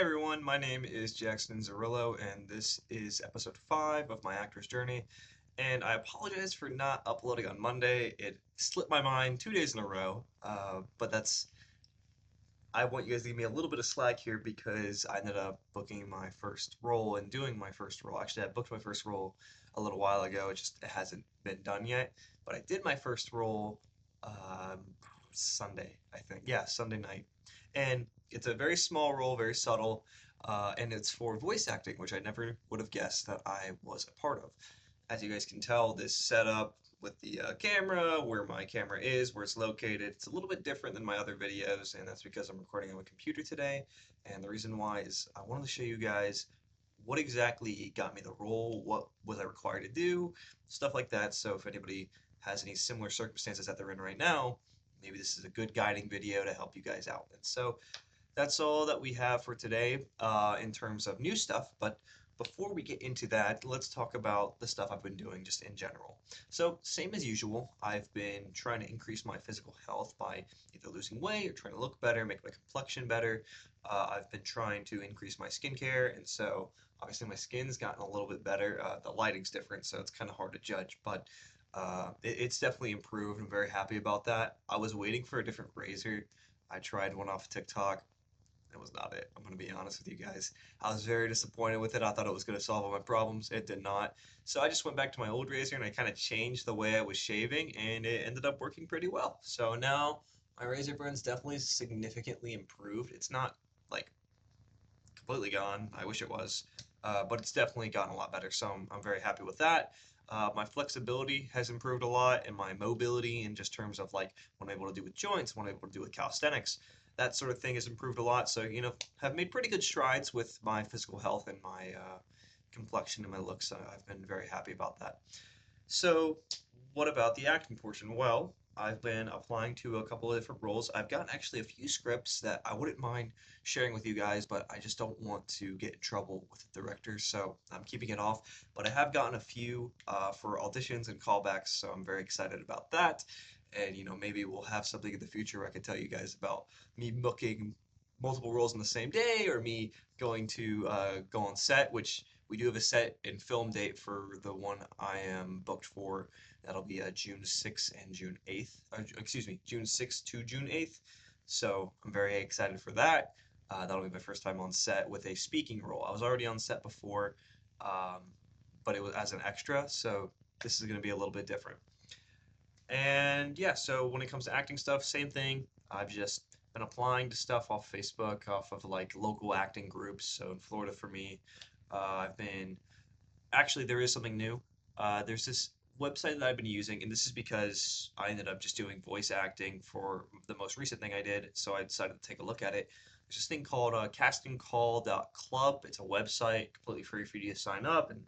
everyone, my name is Jackson Zarillo, and this is episode 5 of my actor's journey. And I apologize for not uploading on Monday. It slipped my mind 2 days in a row, but I want you guys to give me a little bit of slack here because I ended up booking my first role and doing my first role. Actually, I booked my first role a little while ago. It hasn't been done yet, but I did my first role um, Sunday, I think. Yeah, Sunday night. And it's a very small role, very subtle, and it's for voice acting, which I never would have guessed that I was a part of. As you guys can tell, this setup with the camera, where my camera is, where it's located, it's a little bit different than my other videos, and that's because I'm recording on my computer today. And the reason why is I wanted to show you guys what exactly got me the role, what was I required to do, stuff like that. So if anybody has any similar circumstances that they're in right now, maybe this is a good guiding video to help you guys out. And so that's all that we have for today in terms of new stuff. But before we get into that, let's talk about the stuff I've been doing just in general. So, same as usual, I've been trying to increase my physical health by either losing weight or trying to look better, make my complexion better. I've been trying to increase my skincare, and so obviously my skin's gotten a little bit better. The lighting's different, so it's kind of hard to judge, but it's definitely improved. I'm very happy about that. I was waiting for a different razor. I tried one off TikTok. That was not it. I'm going to be honest with you guys. I was very disappointed with it. I thought it was going to solve all my problems. It did not. So I just went back to my old razor and I kind of changed the way I was shaving, and it ended up working pretty well. So now my razor burn's definitely significantly improved. It's not like completely gone. I wish it was. But it's definitely gotten a lot better. So I'm very happy with that. My flexibility has improved a lot, and my mobility in just terms of like what I'm able to do with joints, what I'm able to do with calisthenics, that sort of thing has improved a lot. So, have made pretty good strides with my physical health and my complexion and my looks. So I've been very happy about that. So, what about the acting portion? Well, I've been applying to a couple of different roles. I've gotten actually a few scripts that I wouldn't mind sharing with you guys, but I just don't want to get in trouble with the directors, so I'm keeping it off. But I have gotten a few for auditions and callbacks, so I'm very excited about that. And maybe we'll have something in the future where I can tell you guys about me booking multiple roles in the same day, or me going to go on set, which we do have a set and film date for the one I am booked for. That'll be June 6th and June 8th. Excuse me, June 6th to June 8th. So I'm very excited for that. That'll be my first time on set with a speaking role. I was already on set before, um, but it was as an extra, so this is going to be a little bit different. And yeah, so when it comes to acting stuff, same thing. I've just been applying to stuff off Facebook, off of like local acting groups. So in Florida for me, I've been actually, there is something new. There's this website that I've been using, and this is because I ended up just doing voice acting for the most recent thing I did, so I decided to take a look at it. There's this thing called castingcall.club. It's a website, completely free for you to sign up and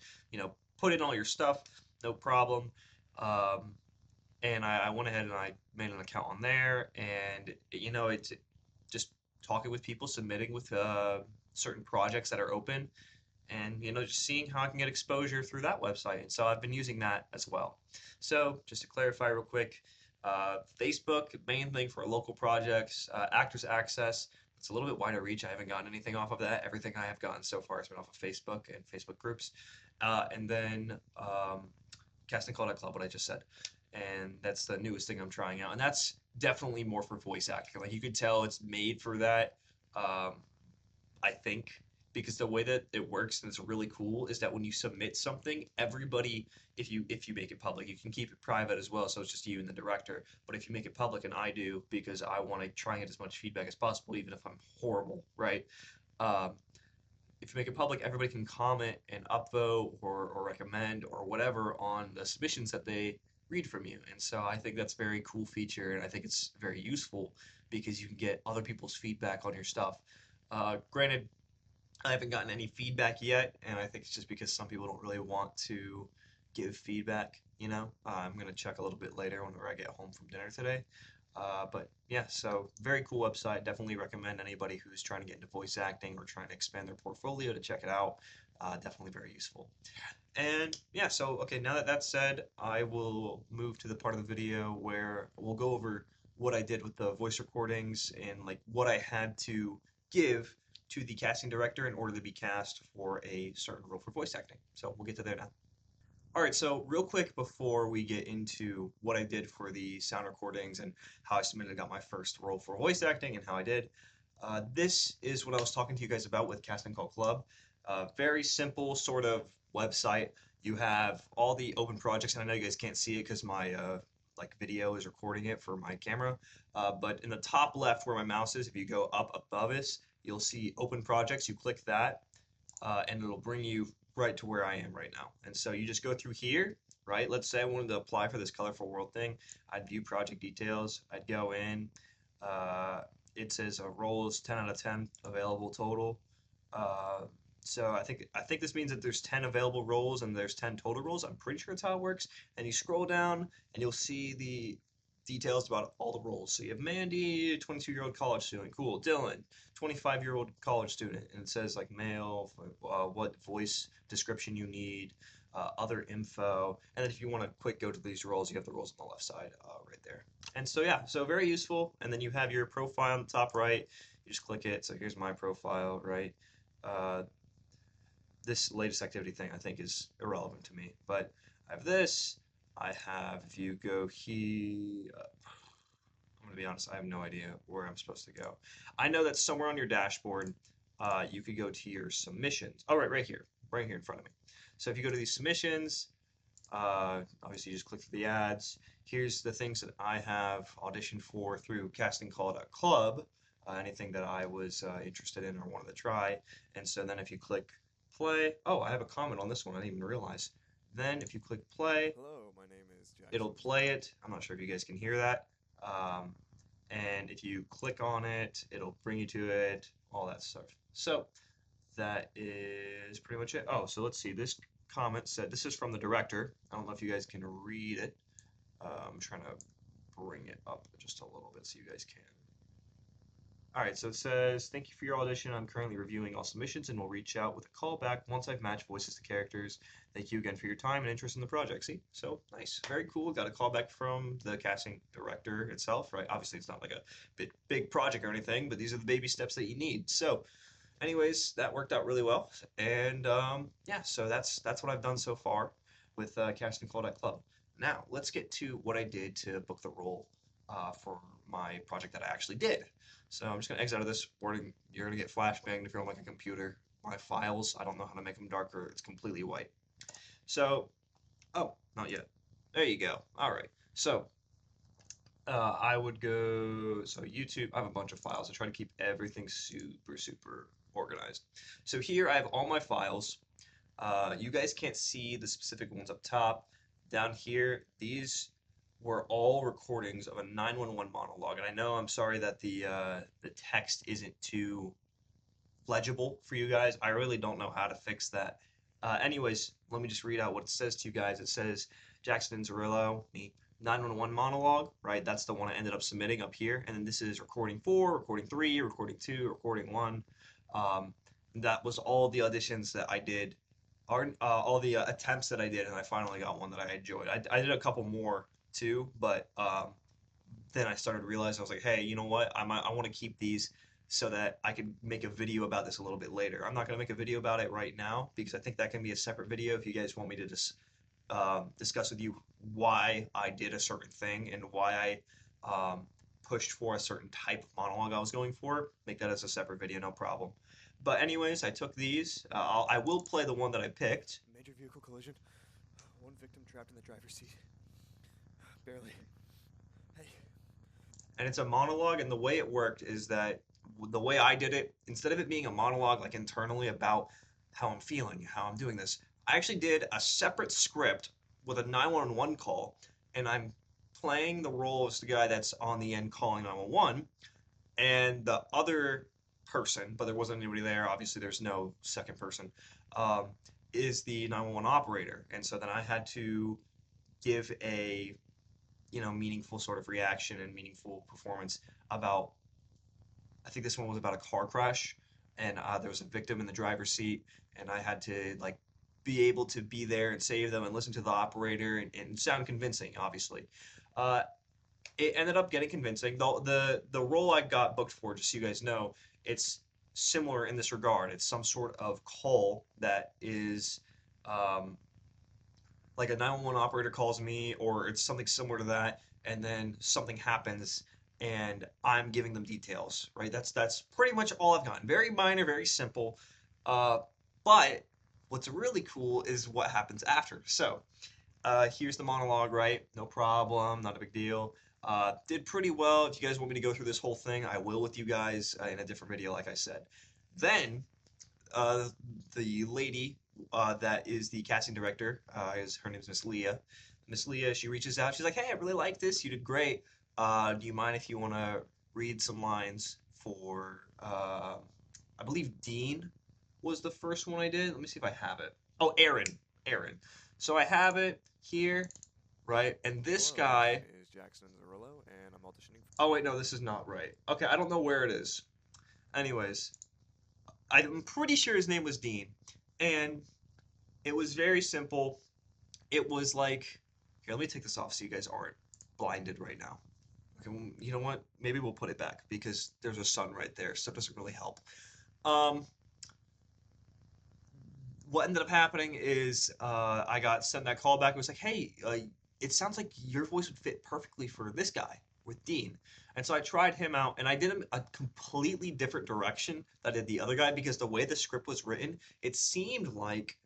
put in all your stuff, no problem. Um, and I went ahead and I made an account on there, and it's just talking with people, submitting with certain projects that are open, and just seeing how I can get exposure through that website. And so I've been using that as well. So just to clarify real quick, Facebook, main thing for local projects, Actors Access. It's a little bit wider reach. I haven't gotten anything off of that. Everything I have gotten so far has been off of Facebook and Facebook groups. And then Casting Call Club, what I just said. And that's the newest thing I'm trying out. And that's definitely more for voice acting. Like you could tell it's made for that. Um, I think because the way that it works and it's really cool is that when you submit something, everybody, if you make it public, you can keep it private as well, so it's just you and the director. But if you make it public, and I do because I want to try and get as much feedback as possible, even if I'm horrible, right? Um, if you make it public, everybody can comment and upvote or recommend or whatever on the submissions that they read from you. And so I think that's a very cool feature, and I think it's very useful because you can get other people's feedback on your stuff. Granted, I haven't gotten any feedback yet, and I think it's just because some people don't really want to give feedback. I'm gonna check a little bit later whenever I get home from dinner today. But yeah, so very cool website. Definitely recommend anybody who's trying to get into voice acting or trying to expand their portfolio to check it out. Definitely very useful. And yeah, so okay, now that that's said, I will move to the part of the video where we'll go over what I did with the voice recordings and like what I had to give to the casting director in order to be cast for a certain role for voice acting. So we'll get to there now. All right, so real quick before we get into what I did for the sound recordings and how I submitted and got my first role for voice acting and how I did, this is what I was talking to you guys about with Casting Call Club. Very simple sort of website. You have all the open projects, and I know you guys can't see it because my like video is recording it for my camera. But in the top left where my mouse is, if you go up above us, you'll see open projects. You click that, and it'll bring you right to where I am right now. And so you just go through here, right? Let's say I wanted to apply for this Colorful World thing. I'd view project details. I'd go in. Uh, it says a role is 10 out of 10 available total. Uh, so I think this means that there's 10 available roles and there's 10 total roles. I'm pretty sure that's how it works. And you scroll down and you'll see the details about all the roles. So you have Mandy, 22-year-old college student. Cool. Dylan, 25-year-old college student. And it says like male, what voice description you need, other info. And then if you want to quick go to these roles, you have the roles on the left side right there. And so yeah, so very useful. And then you have your profile on the top right. You just click it. So here's my profile, right? Uh, this latest activity thing I think is irrelevant to me, but I have this. I have, if you go here, I'm gonna be honest, I have no idea where I'm supposed to go. I know that somewhere on your dashboard, you could go to your submissions. Oh, right here in front of me. So if you go to these submissions, obviously you just click through the ads. Here's the things that I have auditioned for through castingcall.club, anything that I was interested in or wanted to try. And so then if you click play, oh, I have a comment on this one, I didn't even realize. Then if you click play, Hello, my name is Jackson. it'll play it. I'm not sure if you guys can hear that. Um, and if you click on it, it'll bring you to it, all that stuff. So that is pretty much it. Oh, so let's see. This comment said, this is from the director. I don't know if you guys can read it. I'm trying to bring it up just a little bit so you guys can. All right, so it says, thank you for your audition. I'm currently reviewing all submissions and will reach out with a call back once I've matched voices to characters. Thank you again for your time and interest in the project. See, so nice, very cool. Got a call back from the casting director itself, right? Obviously, it's not like a big project or anything, but these are the baby steps that you need. So, anyways, that worked out really well. And yeah, so that's what I've done so far with Casting Call Club. Now, let's get to what I did to book the role for my project that I actually did. So I'm just going to exit out of this recording. You're going to get flashbanged if you're on like a computer. My files, I don't know how to make them darker. It's completely white. So, oh, not yet. There you go. All right. So, I would go, so YouTube, I have a bunch of files. I try to keep everything super organized. So here I have all my files. You guys can't see the specific ones up top. Down here, these were all recordings of a 911 monologue. And I know, I'm sorry that the text isn't too legible for you guys. I really don't know how to fix that. Anyways, let me just read out what it says to you guys. It says, Jackson and Zerillo, me, 911 monologue, right? That's the one I ended up submitting up here. And then this is recording 4, recording 3, recording 2, recording 1. That was all the auditions that I did, all the attempts that I did, and I finally got one that I enjoyed. I did a couple more too, but then I started realizing, I was like, hey, you know what? I want to keep these so that I could make a video about this a little bit later. I'm not going to make a video about it right now because I think that can be a separate video if you guys want me to just discuss with you why I did a certain thing and why I pushed for a certain type of monologue I was going for. Make that as a separate video, no problem. But anyways, I took these. I will play the one that I picked. Major vehicle collision. One victim trapped in the driver's seat. Barely. Hey. And it's a monologue, and the way it worked is that the way I did it, instead of it being a monologue like internally about how I'm feeling, how I'm doing this, I actually did a separate script with a 911 call, and I'm playing the role as the guy that's on the end calling 911, and the other person, but there wasn't anybody there, obviously there's no second person, um, is the 911 operator. And so then I had to give a meaningful sort of reaction and meaningful performance about, I think this one was about a car crash, and there was a victim in the driver's seat, and I had to like be able to be there and save them and listen to the operator and sound convincing, obviously. Uh, it ended up getting convincing. The role I got booked for, just so you guys know, it's similar in this regard. It's some sort of call that is um, like a 911 operator calls me, or it's something similar to that, and then something happens, and I'm giving them details, right? That's pretty much all I've gotten. Very minor, very simple. Uh, but what's really cool is what happens after. So here's the monologue, right? No problem, not a big deal. Did pretty well. If you guys want me to go through this whole thing, I will with you guys in a different video, like I said. Then uh, the lady that is the casting director, is her name is Miss Leah. Miss Leah, she reaches out. She's like, "Hey, I really like this. You did great. Do you mind if you want to read some lines for?" I believe Dean was the first one I did. Let me see if I have it. Oh, Aaron. Aaron. So I have it here, right? And this Hello, my name guy. is Jackson Zarillo, and I'm auditioning for. Oh wait, no, this is not right. Okay, I don't know where it is. Anyways, I'm pretty sure his name was Dean, and it was very simple. It was like, here, let me take this off so you guys aren't blinded right now. Okay, well, you know what? Maybe we'll put it back because there's a sun right there, so it doesn't really help. Um, what ended up happening is I got sent that call back. It was like, hey, it sounds like your voice would fit perfectly for this guy with Dean. And so I tried him out, and I did him a completely different direction that I did the other guy because the way the script was written, it seemed like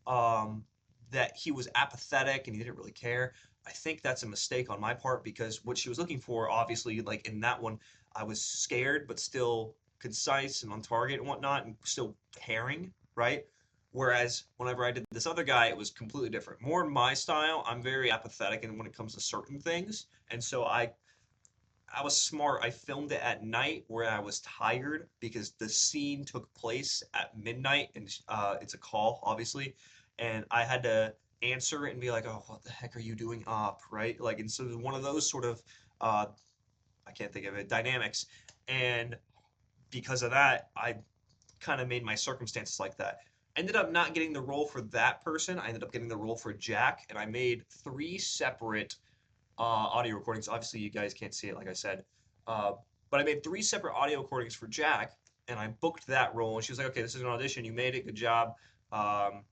um, that he was apathetic and he didn't really care. I think that's a mistake on my part because what she was looking for, obviously, like in that one, I was scared but still concise and on target and whatnot, and still caring, right? Whereas whenever I did this other guy, it was completely different. More in my style, I'm very apathetic and when it comes to certain things, and so I was smart. I filmed it at night where I was tired because the scene took place at midnight and it's a call, obviously, and I had to answer it and be like, "Oh, what the heck are you doing up?" Right? Like, and so it was one of those sort of uh, I can't think of it dynamics, and because of that, I kind of made my circumstances like that. Ended up not getting the role for that person. I ended up getting the role for Jack, and I made three separate audio recordings. Obviously, you guys can't see it, like I said. Uh, but I made three separate audio recordings for Jack, and I booked that role. And she was like, "Okay, this is an audition. You made it. Good job. Um,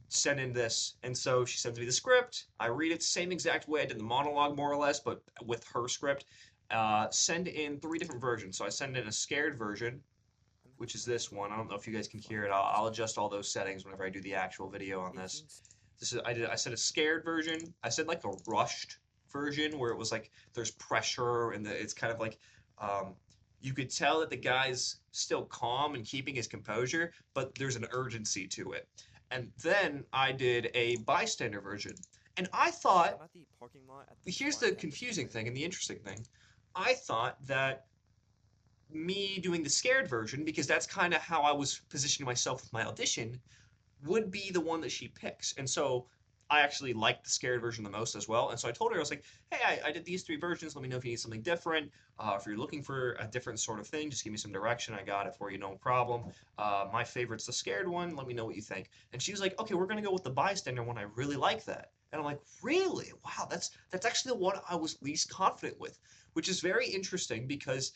send in this." And so she sends me the script. I read it same exact way I did the monologue, more or less, but with her script. Send in three different versions. So I send in a scared version, which is this one. I don't know if you guys can hear it. I'll adjust all those settings whenever I do the actual video on this. 18. This is I said a scared version. I said like a rushed version where it was like there's pressure and it's kind of like um, you could tell that the guy's still calm and keeping his composure, but there's an urgency to it. And then I did a bystander version. And I thought, I'm at the parking lot at the here's Flying the Cactus confusing Cafe. thing and the interesting thing. I thought that me doing the scared version, because that's kind of how I was positioning myself with my audition, would be the one that she picks. And so I actually liked the scared version the most as well. And so I told her, I was like, hey, I did these three versions. Let me know if you need something different. If you're looking for a different sort of thing, just give me some direction. I got it for you, no problem. My favorite's the scared one. Let me know what you think. And she was like, okay, we're going to go with the bystander one. I really like that. And I'm like, really? Wow, that's actually the one I was least confident with, which is very interesting because,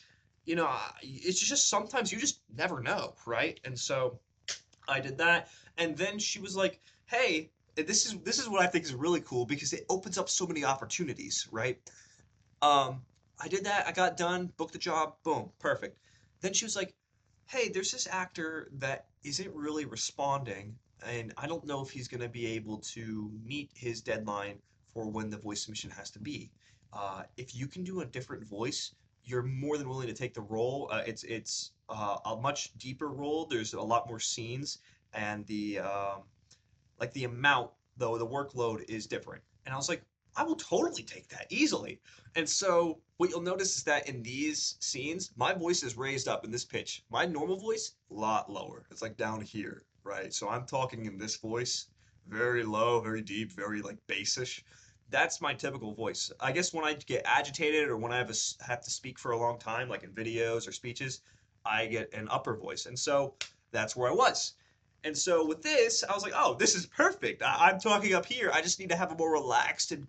it's just sometimes you just never know, right? And so I did that, and then she was like, "Hey, this is what I think is really cool because it opens up so many opportunities, right?" Um, I did that. I got done, booked the job, boom, perfect. Then she was like, "Hey, there's this actor that isn't really responding, and I don't know if he's gonna be able to meet his deadline for when the voice submission has to be. If you can do a different voice, you're more than willing to take the role. It's a much deeper role. There's a lot more scenes, and the amount though the workload is different." And I was like, I will totally take that easily. And so what you'll notice is that in these scenes, my voice is raised up in this pitch. My normal voice, a lot lower. It's like down here, right? So I'm talking in this voice, very low, very deep, very like bassish. That's my typical voice. I guess when I get agitated or when I have to speak for a long time, like in videos or speeches, I get an upper voice. And so that's where I was. And so with this, I was like, oh, this is perfect. I'm talking up here. I just need to have a more relaxed and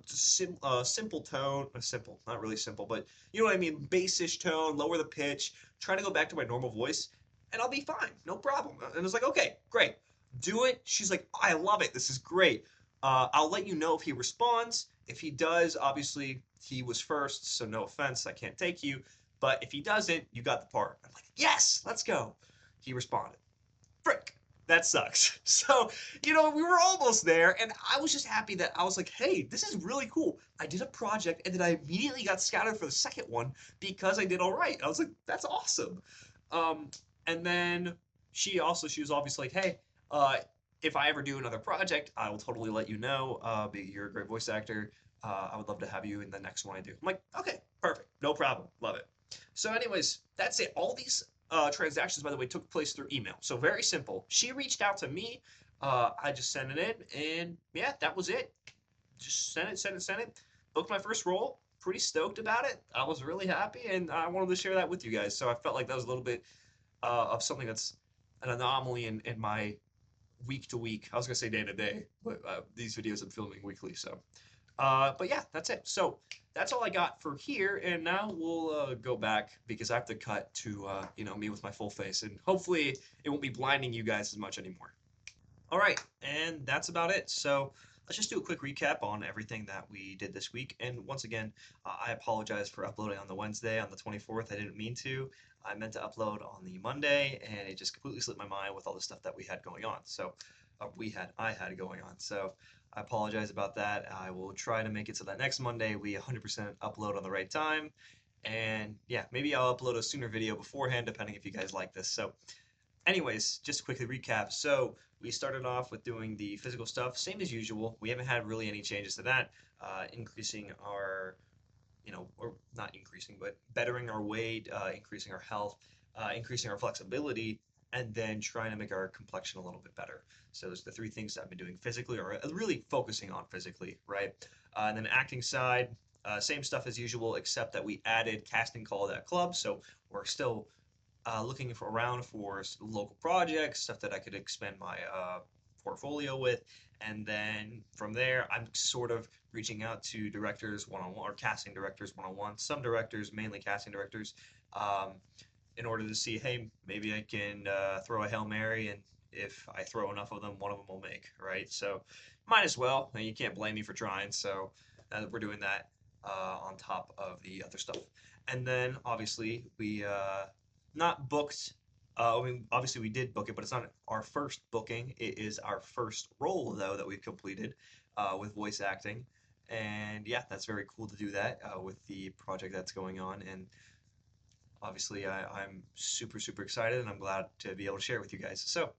simple tone. Simple, not really simple, but you know what I mean. Bassish tone, lower the pitch. Trying to go back to my normal voice, and I'll be fine, no problem. And I was like, okay, great, do it. She's like, I love it. This is great. I'll let you know if he responds. If he does, obviously he was first, so no offense, I can't take you. But if he doesn't, you got the part. I'm like, yes, let's go. He responded. Frick, that sucks. So, we were almost there, and I was just happy that I was like, hey, this is really cool. I did a project, and then I immediately got scouted for the second one because I did all right. I was like, that's awesome. Um, and then she was obviously like, hey, if I ever do another project, I will totally let you know. You're a great voice actor. I would love to have you in the next one I do. I'm like, okay, perfect, no problem, love it. So, anyways, that's it. All these transactions, by the way, took place through email. So very simple. She reached out to me. I just sent it in, and yeah, that was it. Just sent it. Booked my first role. Pretty stoked about it. I was really happy, and I wanted to share that with you guys. So I felt like that was a little bit of something that's an anomaly in my week to week. I was gonna say day to day, but these videos I'm filming weekly. So but yeah, that's it. So that's all I got for here, and now we'll go back because I have to cut to me with my full face, and hopefully it won't be blinding you guys as much anymore. All right, and that's about it. So let's just do a quick recap on everything that we did this week. And once again, I apologize for uploading on the Wednesday on the 24th. I didn't mean to. I meant to upload on the Monday, and it just completely slipped my mind with all the stuff that we had going on. So I had going on. So I apologize about that. I will try to make it so that next Monday we 100% upload on the right time. And yeah, maybe I'll upload a sooner video beforehand, depending if you guys like this. So anyways, just to quickly recap. So we started off with doing the physical stuff, same as usual. We haven't had really any changes to that. Increasing our, or not increasing, but bettering our weight, increasing our health, increasing our flexibility, and then trying to make our complexion a little bit better. So those are the three things that I've been doing physically, or really focusing on physically, right? And then acting side, same stuff as usual, except that we added casting call to that club. So we're still looking around for local projects, stuff that I could expand my portfolio with. And then from there, I'm sort of reaching out to directors one on one or casting directors one on one, some directors, mainly casting directors, um, in order to see, hey, maybe I can throw a Hail Mary, and if I throw enough of them, one of them will make, right? So might as well. You can't blame me for trying. So we're doing that on top of the other stuff. And then obviously we not booked. I mean, obviously we did book it, but it's not our first booking. It is our first role though that we've completed with voice acting, and yeah, that's very cool to do that with the project that's going on. And obviously, I'm super excited, and I'm glad to be able to share it with you guys. So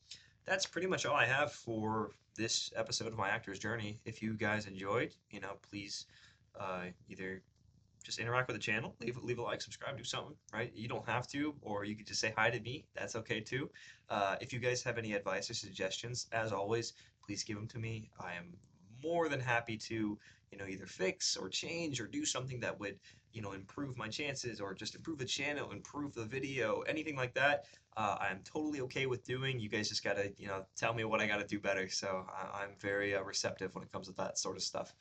that's pretty much all I have for this episode of my actor's journey. If you guys enjoyed, please either just interact with the channel, leave a like, subscribe, do something, right? You don't have to, or you could just say hi to me. That's okay too. If you guys have any advice or suggestions, as always, please give them to me. I am more than happy to, either fix or change or do something that would, improve my chances or just improve the channel, improve the video, anything like that. I'm totally okay with doing. You guys just gotta, tell me what I gotta do better. So I'm very receptive when it comes to that sort of stuff.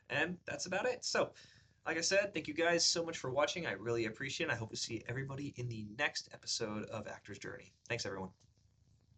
And that's about it. So, like I said, thank you guys so much for watching. I really appreciate it. I hope to see everybody in the next episode of Actor's Journey. Thanks, everyone.